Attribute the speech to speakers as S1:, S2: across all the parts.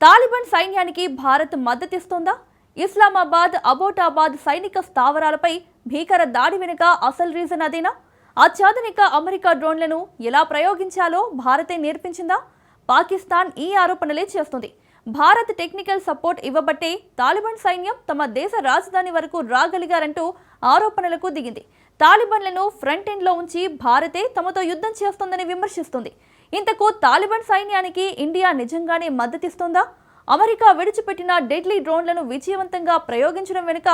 S1: Taliban సైన్యానికి భారత్ మద్దతిస్తోందా? ఇస్లామాబాద్, అబోటాబాద్ సైనిక స్థావరాలపై భీకర దాడి వెనుక అసలు రీజన్ అదేనా? అత్యాధునిక అమెరికా డ్రోన్లను ఎలా ప్రయోగించాలో భారతే నేర్పించిందా? పాకిస్తాన్ ఈ ఆరోపణలే చేస్తుంది. భారత్ టెక్నికల్ సపోర్ట్ ఇవ్వబట్టే తాలిబాన్ సైన్యం తమ దేశ రాజధాని వరకు రాగలిగారంటూ ఆరోపణలకు దిగింది. తాలిబాన్లను ఫ్రంట్ ఎండ్లో ఉంచి భారతే తమతో యుద్ధం చేస్తోందని విమర్శిస్తుంది. ఇంతకు తాలిబాన్ సైన్యానికి ఇండియా నిజంగానే మద్దతిస్తోందా? అమెరికా విడిచిపెట్టిన డెడ్లీ డ్రోన్లను విజయవంతంగా ప్రయోగించడం వెనుక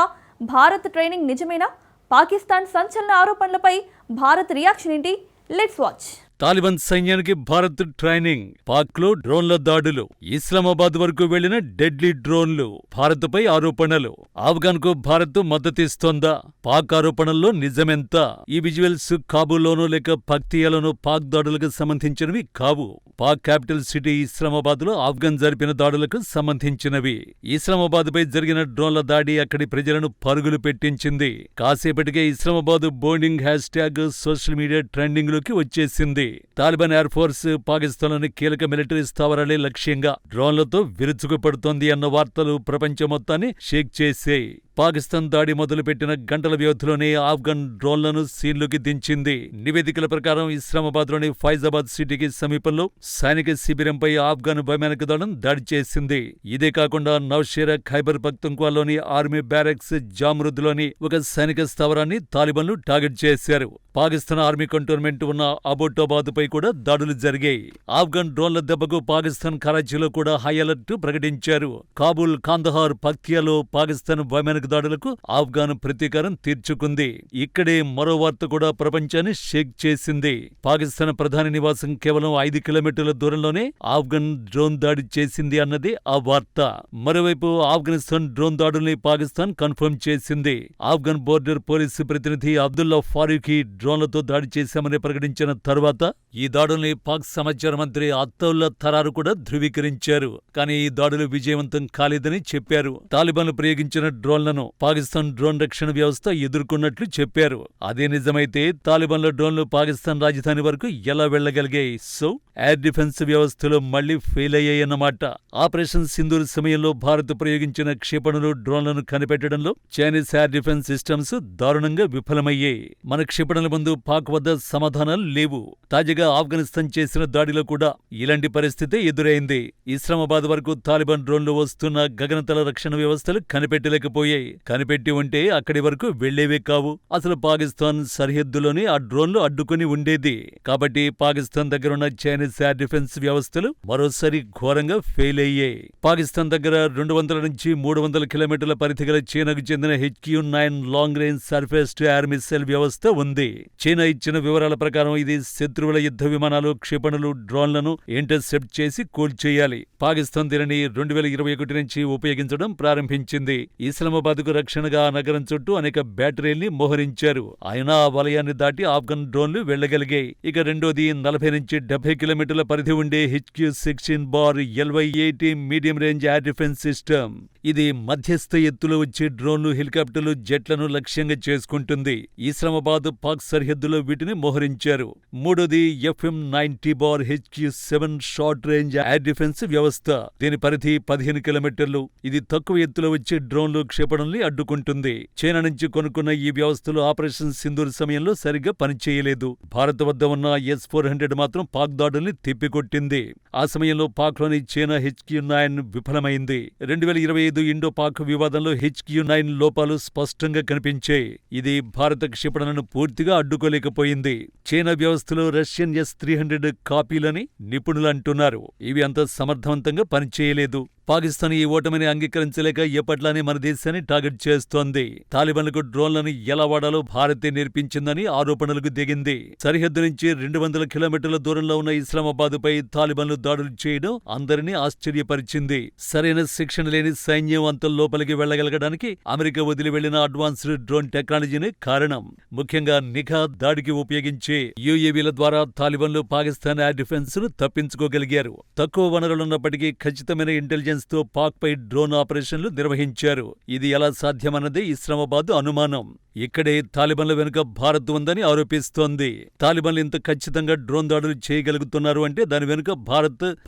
S1: భారత్ ట్రైనింగ్ నిజమేనా? పాకిస్తాన్ సంచలన ఆరోపణలపై భారత్ రియాక్షన్ ఏంటి? Let's watch.
S2: తాలిబాన్ సైన్యానికి భారత్ ట్రైనింగ్, పాక్లో డ్రోన్ల దాడులు, ఇస్లామాబాద్ వరకు వెళ్లిన డెడ్లీ డ్రోన్లు, భారత్పై ఆరోపణలు. ఆఫ్ఘన్కు భారత్ మద్దతిస్తోందా? పాక్ ఆరోపణల్లో నిజమెంత? ఈ విజువల్స్ కాబూల్లోనూ లేక పక్తియాలోనూ పాక్ దాడులకు సంబంధించినవి కావు. పాక్ క్యాపిటల్ సిటీ ఇస్లామాబాద్లో ఆఫ్ఘన్ జరిపిన దాడులకు సంబంధించినవి. ఇస్లామాబాద్పై జరిగిన డ్రోన్ల దాడి అక్కడి ప్రజలను పరుగులు పెట్టించింది. కాసేపటికే Islamabad boarding hashtag social media ట్రెండింగ్లోకి వచ్చేసింది. తాలిబాన్ ఎయిర్ ఫోర్స్ పాకిస్తాన్లోని కీలక మిలిటరీ స్థావరాలే లక్ష్యంగా డ్రోన్లతో విరుచుకుపడుతోంది అన్న వార్తలు ప్రపంచం మొత్తాన్ని షేక్ చేశాయి. పాకిస్తాన్ దాడి మొదలుపెట్టిన గంటల వ్యవధిలోనే ఆఫ్ఘన్ డ్రోన్లను సీన్లోకి దించింది. నివేదికల ప్రకారం ఇస్లామాబాద్లోని ఫైజాబాద్ సిటీకి సమీపంలో సైనిక శిబిరంపై ఆఫ్ఘన్ వైమానిక దళం దాడి చేసింది. ఇదే కాకుండా నౌషేరా, ఖైబర్ పఖ్తుంఖ్వాలోని ఆర్మీ బ్యారెక్స్, జామ్రుద్లోని ఒక సైనిక స్థావరాన్ని తాలిబాన్లు టార్గెట్ చేశారు. పాకిస్తాన్ ఆర్మీ కంటోన్మెంట్ ఉన్న అబోటాబాద్ పై కూడా దాడులు జరిగాయి. ఆఫ్ఘన్ డ్రోన్ల దెబ్బకు పాకిస్తాన్ కరాచీలో కూడా హై అలర్ట్ ప్రకటించారు. కాబూల్, కాందహార్, పక్తియాలో పాకిస్తాన్ వైమానిక దాడులకు ఆఫ్ఘన్ ప్రతీకారం తీర్చుకుంది. ఇక్కడే మరో వార్త కూడా ప్రపంచాన్ని షేక్ చేసింది. పాకిస్తాన్ ప్రధాని నివాసం కేవలం 5 కిలోమీటర్ల దూరంలోనే ఆఫ్ఘన్ డ్రోన్ దాడి చేసింది అన్నది ఆ వార్త. మరోవైపు ఆఫ్ఘనిస్తాన్ డ్రోన్ దాడుల్ని పాకిస్తాన్ కన్ఫర్మ్ చేసింది. ఆఫ్ఘన్ బోర్డర్ పోలీసు ప్రతినిధి అబ్దుల్లా ఫారూఖీ డ్రోన్లతో దాడి చేశామని ప్రకటించిన తర్వాత ఈ దాడుల్ని పాక్ సమాచార మంత్రి అత్తౌల్లా తరారు కూడా ధృవీకరించారు. కానీ ఈ దాడులు విజయవంతం కాలేదని చెప్పారు. తాలిబాన్లు ప్రయోగించిన డ్రోన్లను పాకిస్తాన్ డ్రోన్ రక్షణ వ్యవస్థ ఎదుర్కొన్నట్లు చెప్పారు. అదే నిజమైతే తాలిబాన్ల డ్రోన్లు పాకిస్తాన్ రాజధాని వరకు ఎలా వెళ్లగలిగాయి? సో ఎయిర్ డిఫెన్స్ వ్యవస్థలో మళ్లీ ఫెయిల్ అయ్యాయన్నమాట. ఆపరేషన్ సింధూర్ సమయంలో భారత్ ప్రయోగించిన క్షిపణులు, డ్రోన్లను కనిపెట్టడంలో చైనీస్ ఎయిర్ డిఫెన్స్ సిస్టమ్స్ దారుణంగా విఫలమయ్యాయి. మన క్షిపణుల ముందు పాక్ వద్ద సమాధానాలు లేవు. తాజాగా ఆఫ్ఘనిస్తాన్ చేసిన దాడిలో కూడా ఇలాంటి పరిస్థితే ఎదురైంది. ఇస్లామాబాద్ వరకు తాలిబాన్ డ్రోన్లు వస్తున్న గగనతల రక్షణ వ్యవస్థలు కనిపెట్టలేకపోయాయి. కనిపెట్టి ఉంటే అక్కడి వరకు వెళ్లేవే కావు. అసలు పాకిస్తాన్ సరిహద్దులోనే ఆ డ్రోన్లు అడ్డుకుని ఉండేది. కాబట్టి పాకిస్తాన్ దగ్గరున్న చైనీస్ ఎయిర్ డిఫెన్స్ వ్యవస్థలు మరోసారి ఘోరంగా ఫెయిల్ అయ్యాయి. పాకిస్తాన్ దగ్గర 200 నుంచి 300 కిలోమీటర్ల పరిధి గల చైనాకు చెందిన HQ-9 long range surface to air missile వ్యవస్థ ఉంది. చైనా ఇచ్చిన వివరాల ప్రకారం ఇది శత్రువుల యుద్ధ విమానాలు, క్షిపణులు, డ్రోన్లను ఇంటర్సెప్ట్ చేసి కూల్చేయాలి. పాకిస్తాన్ దీనిని 2021 నుంచి ఉపయోగించడం ప్రారంభించింది. ఇస్లామాబాద్కు రక్షణగా ఆ నగరం చుట్టూ అనేక బ్యాటరీల్ని మోహరించారు. అయినా ఆ వలయాన్ని దాటి ఆఫ్ఘన్ డ్రోన్లు వెళ్లగలిగాయి. ఇక రెండోది 40 నుంచి 70 కిలోమీటర్ల పరిధి ఉండే HQ-16 LY-80 medium range air defence system. ఇది మధ్యస్థ ఎత్తులో వచ్చే డ్రోన్లు, హెలికాప్టర్లు, జెట్లను లక్ష్యంగా చేసుకుంటుంది. ఇస్లామాబాద్, పాక్ సరిహద్దులో వీటిని మోహరించారు. మూడోది FM-90 HQ-7 short range air defence వ్యవస్థ. దీని పరిధి 15 కిలోమీటర్లు. ఇది తక్కువ ఎత్తులో వచ్చే డ్రోన్లు, క్షిపణుల్ని అడ్డుకుంటుంది. చైనా నుంచి కొనుక్కున్న ఈ వ్యవస్థలు ఆపరేషన్ సింధూర్ సమయంలో సరిగ్గా పనిచేయలేదు. భారత్ వద్ద ఉన్న S-400 మాత్రం పాక్ దాడుల్ని తిప్పికొట్టింది. ఆ సమయంలో పాక్లోని చైనా HQ-9 విఫలమైంది. 2025 ఇండో పాక్ వివాదంలో HQ-9 లోపాలు స్పష్టంగా కనిపించాయి. ఇది భారత క్షిపణులను పూర్తిగా అడ్డుకోలేకపోయింది. చైనా వ్యవస్థలో రష్యన్ S-300 కాపీలని నిపుణులు అంటున్నారు. ఇవి అంత సమర్థవంతంగా పనిచేయలేదు. పాకిస్తాన్ ఈ ఓటమిని అంగీకరించలేక ఎప్పట్లానే మన దేశాన్ని టార్గెట్ చేస్తోంది. తాలిబాన్లకు డ్రోన్లను ఎలా వాడాలో భారతే నేర్పించిందని ఆరోపణలకు దిగింది. సరిహద్దు నుంచి 200 కిలోమీటర్ల దూరంలో ఉన్న ఇస్లామాబాద్ పై తాలిబాన్లు దాడులు చేయడం అందరినీ ఆశ్చర్యపరిచింది. సరైన శిక్షణ లేని సైన్యం అంత లోపలికి వెళ్లగలగడానికి అమెరికా వదిలి వెళ్లిన అడ్వాన్స్డ్ డ్రోన్ టెక్నాలజీనే కారణం. ముఖ్యంగా నిఘా దాడికి ఉపయోగించే UAVల ద్వారా తాలిబాన్లు పాకిస్తాన్ ఎయిర్ డిఫెన్స్ ను తప్పించుకోగలిగారు. తక్కువ వనరులున్నప్పటికీ ఖచ్చితమైన ఇంటెలిజెన్స్ ఇంటెలిజెన్స్ తో పాక్ పై డ్రోన్ ఆపరేషన్లు నిర్వహించారు. ఇది ఎలా సాధ్యమన్నదే ఇస్లామాబాద్ అనుమానం. ఇక్కడే తాలిబాన్ల వెనుక భారత్ ఉందని ఆరోపిస్తోంది. తాలిబాన్లు ఇంత ఖచ్చితంగా డ్రోన్ దాడులు చేయగలుగుతున్నారు అంటే దాని వెనుక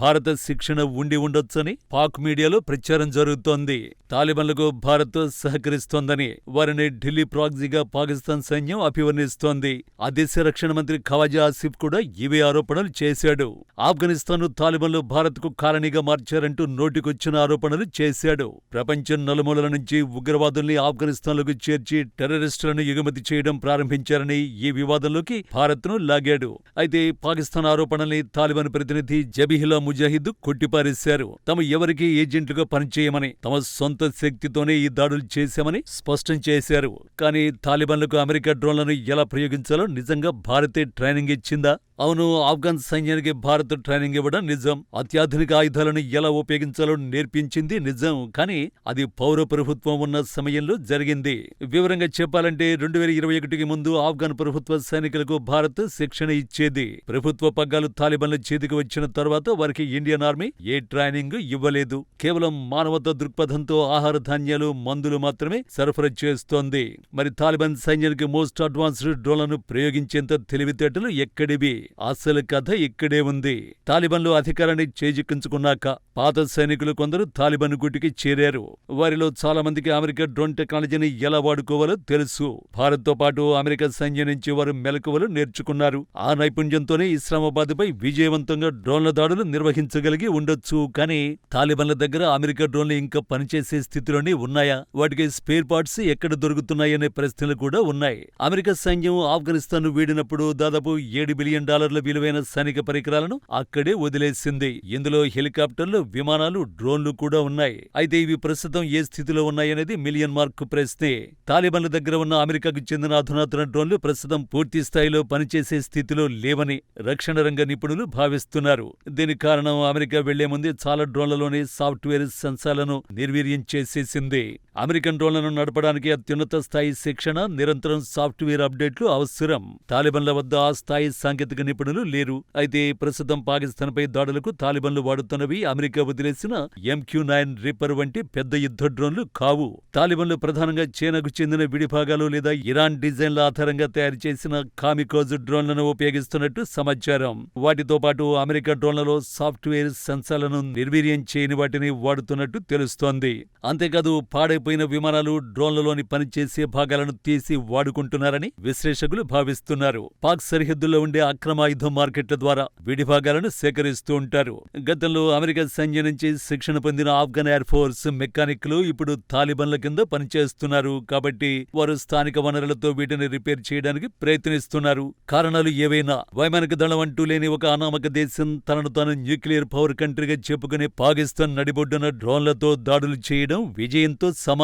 S2: భారత శిక్షణ ఉండి ఉండొచ్చని పాక్ మీడియాలో ప్రచారం జరుగుతోంది. తాలిబాన్లకు భారత్ సహకరిస్తోందని వారిని ఢిల్లీ ప్రాక్సీగా పాకిస్తాన్ సైన్యం అభివర్ణిస్తోంది. ఆ దేశ రక్షణ మంత్రి ఖవాజా ఆసిఫ్ కూడా ఇవే ఆరోపణలు చేశాడు. ఆఫ్ఘనిస్తాన్ తాలిబాన్లు భారత్కు కాలనీగా మార్చారంటూ నోటికొచ్చిన ఆరోపణలు చేశాడు. ప్రపంచం నలుమూలల నుంచి ఉగ్రవాదుల్ని ఆఫ్ఘనిస్తాన్లకు చేర్చి టెర్రరిస్టులను ఎగుమతి చేయడం ప్రారంభించారని ఈ వివాదంలోకి భారత్ను లాగాడు. అయితే పాకిస్తాన్ ఆరోపణల్ని తాలిబాన్ ప్రతినిధి జబీహుల్లా ముజాహిద్ కొట్టిపారేశారు. తాము ఎవరికీ ఏజెంట్లుగా పనిచేయమని, తమ సొంత శక్తితోనే ఈ దాడులు చేశామని స్పష్టం చేశారు. కానీ తాలిబాన్లకు అమెరికా డ్రోన్లను ఎలా ప్రయోగించాలో నిజంగా భారతే ట్రైనింగ్ ఇచ్చిందా? అవును, ఆఫ్ఘన్ సైన్యానికి భారత్ ట్రైనింగ్ ఇవ్వడం నిజం. అత్యాధునిక ఆయుధాలను ఎలా ఉపయోగించాలో నేర్పించింది నిజం. కానీ అది పౌర ప్రభుత్వం ఉన్న సమయంలో జరిగింది. వివరంగా చెప్పాలంటే 2021కి ముందు ఆఫ్ఘన్ ప్రభుత్వ సైనికులకు భారత్ శిక్షణ ఇచ్చేది. ప్రభుత్వ పగ్గాలు తాలిబాన్ల చేతికి వచ్చిన తర్వాత వారికి ఇండియన్ ఆర్మీ ఏ ట్రైనింగ్ ఇవ్వలేదు. కేవలం మానవతా దృక్పథంతో ఆహార ధాన్యాలు, మందులు మాత్రమే సరఫరా చేస్తోంది. మరి తాలిబాన్ సైన్యానికి మోస్ట్ అడ్వాన్స్డ్ డ్రోన్లను ప్రయోగించేంత తెలివితేటలు ఎక్కడివి? అసలు కథ ఇక్కడే ఉంది. తాలిబాన్లు అధికారాన్ని చేజిక్కించుకున్నాక పాత సైనికులు కొందరు తాలిబాన్ గుటికి చేరారు. వారిలో చాలా మందికి అమెరికా డ్రోన్ టెక్నాలజీని ఎలా వాడుకోవాలో తెలుసు. భారత్తో పాటు అమెరికా సైన్యం నుంచి వారు మెలకువలు నేర్చుకున్నారు. ఆ నైపుణ్యంతోనే ఇస్లామాబాద్ పై విజయవంతంగా డ్రోన్ల దాడులు నిర్వహించగలిగి ఉండొచ్చు. కానీ తాలిబాన్ల దగ్గర అమెరికా డ్రోన్లు ఇంకా పనిచేసే స్థితిలోనే ఉన్నాయా? వాటికి స్పేర్ పార్ట్స్ ఎక్కడ దొరుకుతున్నాయనే ప్రశ్నలు కూడా ఉన్నాయి. అమెరికా సైన్యం ఆఫ్ఘనిస్తాన్ వీడినప్పుడు దాదాపు $7 బిలియన్ విలువైన సైనిక పరికరాలను అక్కడే వదిలేసింది. ఇందులో హెలికాప్టర్లు, విమానాలు, డ్రోన్లు కూడా ఉన్నాయి. అయితే ఇవి ప్రస్తుతం ఏ స్థితిలో ఉన్నాయనేది మిలియన్ మార్క్ ప్రశ్నే. తాలిబాన్ల దగ్గర ఉన్న అమెరికాకు చెందిన అధునాతన డ్రోన్లు ప్రస్తుతం పూర్తి స్థాయిలో పనిచేసే స్థితిలో లేవని రక్షణ రంగ నిపుణులు భావిస్తున్నారు. దీనికి కారణం అమెరికా వెళ్లే ముందే చాలా డ్రోన్లలోని సాఫ్ట్వేర్ సెన్సార్లను నిర్వీర్యం చేసేసింది. అమెరికన్ డ్రోన్లను నడపడానికి అత్యున్నత స్థాయి శిక్షణ, నిరంతరం సాఫ్ట్వేర్ అప్డేట్లు అవసరం. తాలిబాన్ల వద్ద ఆ స్థాయి సాంకేతిక నిపుణులు లేరు. అయితే ప్రస్తుతం పాకిస్తాన్పై దాడులకు తాలిబాన్లు వాడుతున్నవి అమెరికా వదిలేసిన MQ-9 రీపర్ వంటి పెద్ద యుద్ధ డ్రోన్లు కావు. తాలిబాన్లు ప్రధానంగా చైనాకు చెందిన విడిభాగాలు లేదా ఇరాన్ డిజైన్ల ఆధారంగా తయారు చేసిన కామికోజ్ డ్రోన్లను ఉపయోగిస్తున్నట్టు సమాచారం. వాటితో పాటు అమెరికా డ్రోన్లలో సాఫ్ట్వేర్ సెన్సార్లను నిర్వీర్యం చేయని వాటిని వాడుతున్నట్టు తెలుస్తోంది. అంతేకాదు పాడైపోయిన విమానాలు, డ్రోన్లలోని పనిచేసే భాగాలను తీసి వాడుకుంటున్నారని విశ్లేషకులు భావిస్తున్నారు. పాక్ సరిహద్దుల్లో ఉండే అక్రమాయుధ మార్కెట్ల ద్వారా విడిభాగాలను సేకరిస్తూ ఉంటారు. గతంలో అమెరికా సైన్యం నుంచి శిక్షణ పొందిన ఆఫ్ఘన్ ఎయిర్ ఫోర్స్ మెకానిక్లు ఇప్పుడు తాలిబాన్ల కింద పనిచేస్తున్నారు. కాబట్టి వారు స్థానిక వనరులతో వీటిని రిపేర్ చేయడానికి ప్రయత్నిస్తున్నారు. కారణాలు ఏవైనా వైమానిక దళం అంటూ లేని ఒక అనామక దేశం తనను తాను న్యూక్లియర్ పవర్ కంట్రీగా చెప్పుకునే పాకిస్తాన్ నడిబొడ్డున డ్రోన్లతో దాడులు చేయడం విజయంతో సమానం.